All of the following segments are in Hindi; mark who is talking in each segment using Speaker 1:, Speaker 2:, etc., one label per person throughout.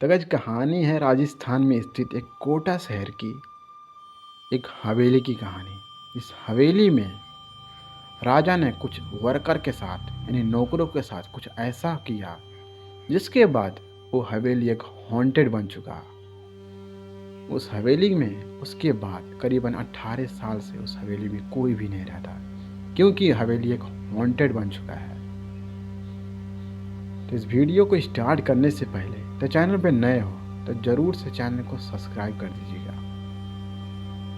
Speaker 1: तो गाइस कहानी है राजस्थान में स्थित एक कोटा शहर की एक हवेली की कहानी। इस हवेली में राजा ने कुछ वर्कर के साथ यानी नौकरों के साथ कुछ ऐसा किया जिसके बाद वो हवेली एक हॉन्टेड बन चुका। उस हवेली में उसके बाद करीबन 18 साल से उस हवेली में कोई भी नहीं रहता क्योंकि हवेली एक हॉन्टेड बन चुका है। तो इस वीडियो को स्टार्ट करने से पहले तो चैनल पे नए हो तो ज़रूर से चैनल को सब्सक्राइब कर दीजिएगा।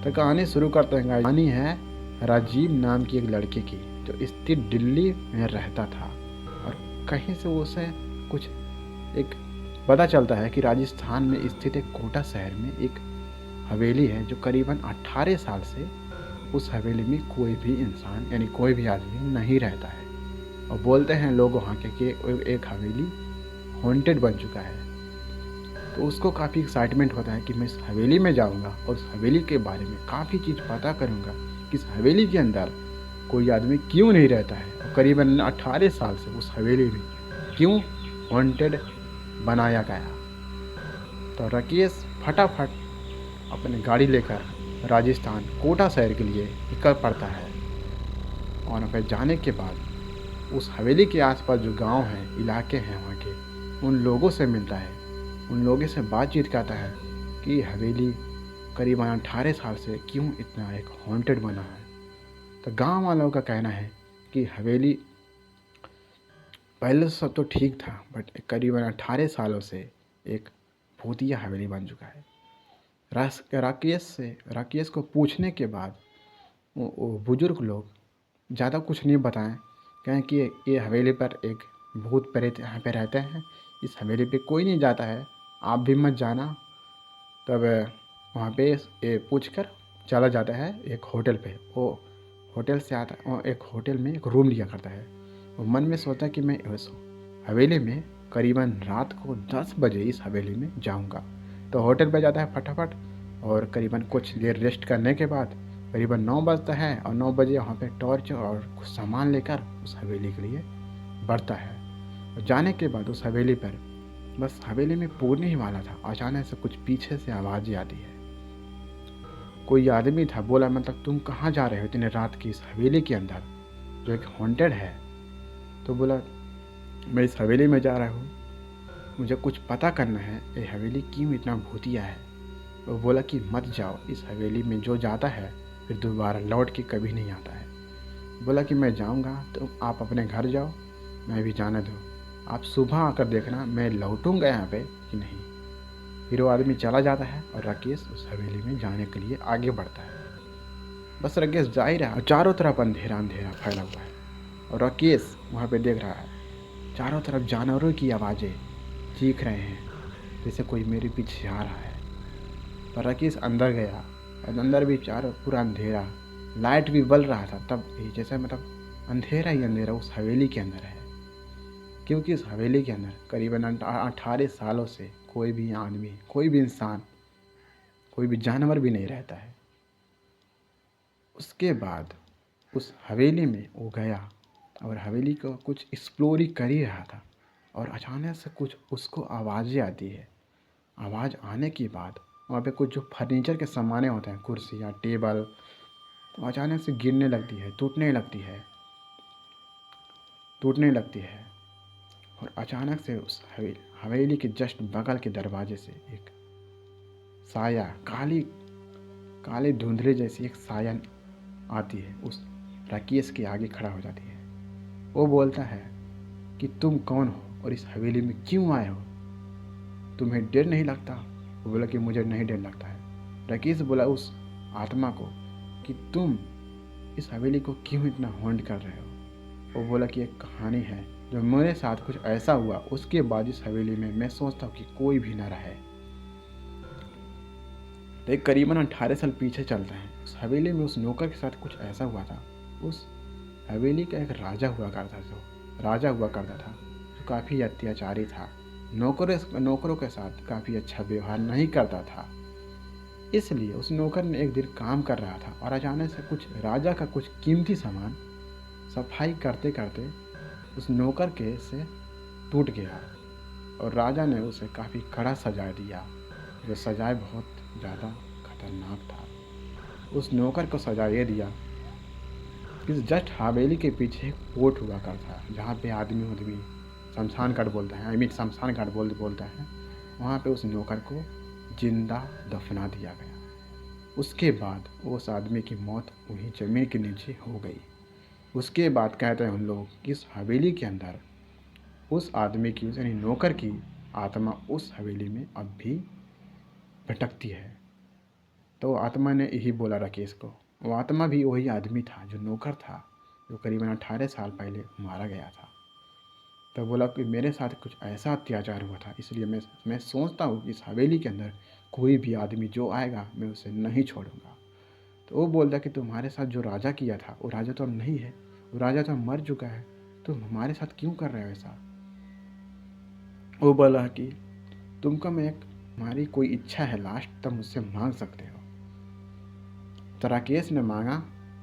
Speaker 1: तो कहानी शुरू करते हैं। कहानी है राजीव नाम की एक लड़के की जो स्थित दिल्ली में रहता था और कहीं से उसे कुछ एक पता चलता है कि राजस्थान में स्थित एक कोटा शहर में एक हवेली है जो करीबन 18 साल से उस हवेली में कोई भी इंसान यानी कोई भी आदमी नहीं रहता है और बोलते हैं लोग वहाँ के कि एक हवेली हॉन्टेड बन चुका है। तो उसको काफ़ी एक्साइटमेंट होता है कि मैं इस हवेली में जाऊंगा और उस हवेली के बारे में काफ़ी चीज़ पता करूंगा कि इस हवेली के अंदर कोई आदमी क्यों नहीं रहता है और करीबन 18 साल से उस हवेली में क्यों हॉन्टेड बनाया गया। तो राकेश फटाफट अपनी गाड़ी लेकर राजस्थान कोटा शहर के लिए निकल पड़ता है और वहाँ पर जाने के बाद उस हवेली के आसपास जो गांव हैं, इलाके हैं वहाँ के, उन लोगों से मिलता है, उन लोगों से बातचीत करता है कि हवेली करीबन 18 साल से क्यों इतना एक हॉन्टेड बना है। तो गांव वालों का कहना है कि हवेली पहले सब तो ठीक था बट करीबन 18 सालों से एक भूतिया हवेली बन चुका है। राकेश को पूछने के बाद वो बुजुर्ग लोग ज़्यादा कुछ नहीं बताएं, कहें कि ये हवेली पर एक भूत प्रेत यहाँ पे रहते हैं, इस हवेली पे कोई नहीं जाता है, आप भी मत जाना। तब वहाँ पे ये पूछ कर चला जाता है एक होटल पे। वो होटल से आता वो एक होटल में एक रूम लिया करता है। वो मन में सोचता है कि मैं उस हवेली में करीबन रात को 10 बजे इस हवेली में जाऊँगा। तो होटल पे जाता है फटाफट और करीबन कुछ देर रेस्ट करने के बाद करीबन 9 बजता है और 9 बजे वहाँ पे टॉर्च और कुछ सामान लेकर उस हवेली के लिए बढ़ता है। और जाने के बाद उस हवेली पर बस हवेली में पूरने ही वाला था, अचानक से कुछ पीछे से आवाज़ आती है। कोई आदमी था, बोला मतलब तुम कहाँ जा रहे हो इतने रात की इस हवेली के अंदर जो एक हॉन्टेड है। तो बोला मैं इस हवेली में जा रहा हूँ, मुझे कुछ पता करना है ये हवेली क्यों इतना भूतिया है। वो बोला कि मत जाओ, इस हवेली में जो जाता है फिर दोबारा लौट के कभी नहीं आता है। बोला कि मैं जाऊँगा तो आप अपने घर जाओ, मैं भी जाने दो, आप सुबह आकर देखना मैं लौटूंगा यहाँ पे कि नहीं। फिर वो आदमी चला जाता है और राकेश उस हवेली में जाने के लिए आगे बढ़ता है। बस राकेश जा ही रहा और चारों तरफ अंधेरा अंधेरा फैला हुआ है और राकेश वहाँ पे देख रहा है चारों तरफ जानवरों की आवाज़ें चीख रहे हैं जैसे कोई मेरे पीछे आ रहा है। पर राकेश अंदर गया और अंदर भी चारों पूरा अंधेरा, लाइट भी बल रहा था तब भी, जैसे मतलब अंधेरा ही अंधेरा उस हवेली के अंदर है क्योंकि इस हवेली के अंदर करीबन 18 सालों से कोई भी आदमी, कोई भी इंसान, कोई भी जानवर भी नहीं रहता है। उसके बाद उस हवेली में वो गया और हवेली को कुछ एक्सप्लोर ही कर ही रहा था और अचानक से कुछ उसको आवाज़ें आती है। आवाज़ आने के बाद वहाँ पे कुछ जो फर्नीचर के सामानें होते हैं, कुर्सियाँ, टेबल, तो अचानक से गिरने लगती है, टूटने लगती है और अचानक से उस हवेली के जस्ट बगल के दरवाजे से एक साया, काली धुंधले जैसी एक साया आती है, उस राकेश के आगे खड़ा हो जाती है। वो बोलता है कि तुम कौन हो और इस हवेली में क्यों आए हो, तुम्हें डर नहीं लगता। वो बोला कि मुझे नहीं डर लगता है। राकेश बोला उस आत्मा को कि तुम इस हवेली को क्यों इतना हॉन्ट कर रहे हो। वो बोला कि एक कहानी है जो मेरे साथ कुछ ऐसा हुआ, उसके बाद इस हवेली में मैं सोचता हूँ कि कोई भी ना रहे। तो एक करीबन 18 साल पीछे चलते हैं। उस हवेली में उस नौकर के साथ कुछ ऐसा हुआ था। उस हवेली का एक राजा हुआ करता था जो काफ़ी अत्याचारी था, नौकरों के साथ काफ़ी अच्छा व्यवहार नहीं करता था। इसलिए उस नौकर ने एक दिन काम कर रहा था और अचानक से कुछ राजा का कुछ कीमती सामान सफाई करते करते उस नौकर के से टूट गया और राजा ने उसे काफ़ी कड़ा सजा दिया, जो सजाए बहुत ज़्यादा खतरनाक था। उस नौकर को सजा ये दिया कि जस्ट हवेली के पीछे एक पोर्ट हुआ करता है, जहाँ पे आदमी शमशान घाट बोलता है, शमशान घाट बोलता है। वहाँ पे उस नौकर को जिंदा दफना दिया गया। उसके बाद उस आदमी की मौत वहीं ज़मीन के नीचे हो गई। उसके बाद कहते हैं उन लोग कि इस हवेली के अंदर उस आदमी की यानी नौकर की आत्मा उस हवेली में अब भी भटकती है। तो आत्मा ने यही बोला राकेश को। वो आत्मा भी वही आदमी था जो नौकर था, जो करीबन 18 साल पहले मारा गया था। तो बोला कि मेरे साथ कुछ ऐसा अत्याचार हुआ था, इसलिए मैं सोचता हूँ कि इस हवेली के अंदर कोई भी आदमी जो आएगा मैं उसे नहीं छोड़ूंगा। तो वो बोलता कि तुम्हारे साथ जो राजा किया था वो राजा तो अब नहीं है, वो राजा तो मर चुका है, तुम हमारे साथ क्यों कर रहे हो ऐसा। वो बोला कि तुमको मैं एक हमारी कोई इच्छा है लास्ट, तुम मुझसे मांग सकते हो। तो राकेश ने मांगा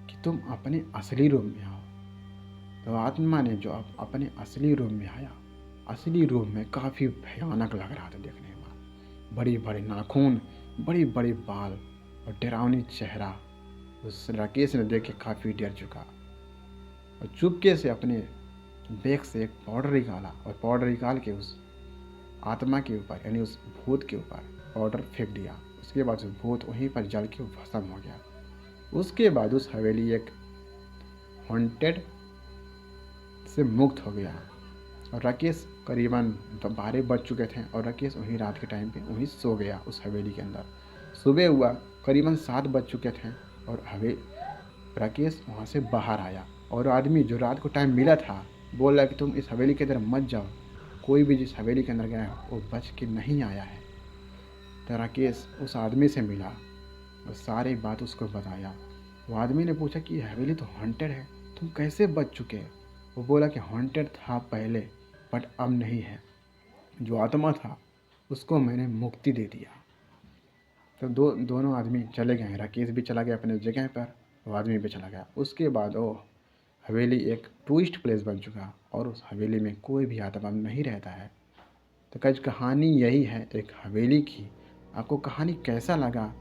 Speaker 1: कि तुम अपने असली रूप में आओ। तो आत्मा ने जो अपने असली रूप में आया, असली रूप में काफ़ी भयानक लग रहा था देखने में। बड़ी बड़ी नाखून, बड़ी बड़ी बाल और डरावनी चेहरा। उस राकेश ने देख के काफ़ी डर चुका और चुपके से अपने बैग से एक पाउडर निकाला और पाउडर निकाल के उस आत्मा के ऊपर यानी उस भूत के ऊपर पाउडर फेंक दिया। उसके बाद उस भूत वहीं पर जल के भस्म हो गया। उसके बाद उस हवेली एक हॉन्टेड से मुक्त हो गया और राकेश करीबन 12 बज चुके थे और राकेश वहीं रात के टाइम पे वहीं सो गया उस हवेली के अंदर। सुबह हुआ, करीबन 7 बज चुके थे और राकेश वहाँ से बाहर आया और आदमी जो रात को टाइम मिला था बोल रहा कि तुम इस हवेली के अंदर मत जाओ, कोई भी जिस हवेली के अंदर गया वो बच के नहीं आया है। तो राकेश उस आदमी से मिला और सारी बात उसको बताया। वो आदमी ने पूछा कि हवेली तो हॉन्टेड है, तुम कैसे बच चुके। वो बोला कि हॉन्टेड था पहले बट अब नहीं है, जो आत्मा था उसको मैंने मुक्ति दे दिया। तो दोनों आदमी चले गए। राकेश भी चला गया अपने जगह पर, वो आदमी भी चला गया। उसके बाद वो हवेली एक टूरिस्ट प्लेस बन चुका और उस हवेली में कोई भी आत्मा नहीं रहता है। तो कज कहानी यही है एक हवेली की। आपको कहानी कैसा लगा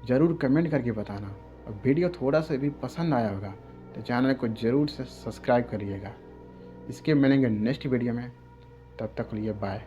Speaker 1: ज़रूर कमेंट करके बताना, और वीडियो थोड़ा सा भी पसंद आया होगा तो चैनल को ज़रूर से सब्सक्राइब करिएगा। इसके मिलेंगे नेक्स्ट वीडियो में, तब तक के लिए बाय।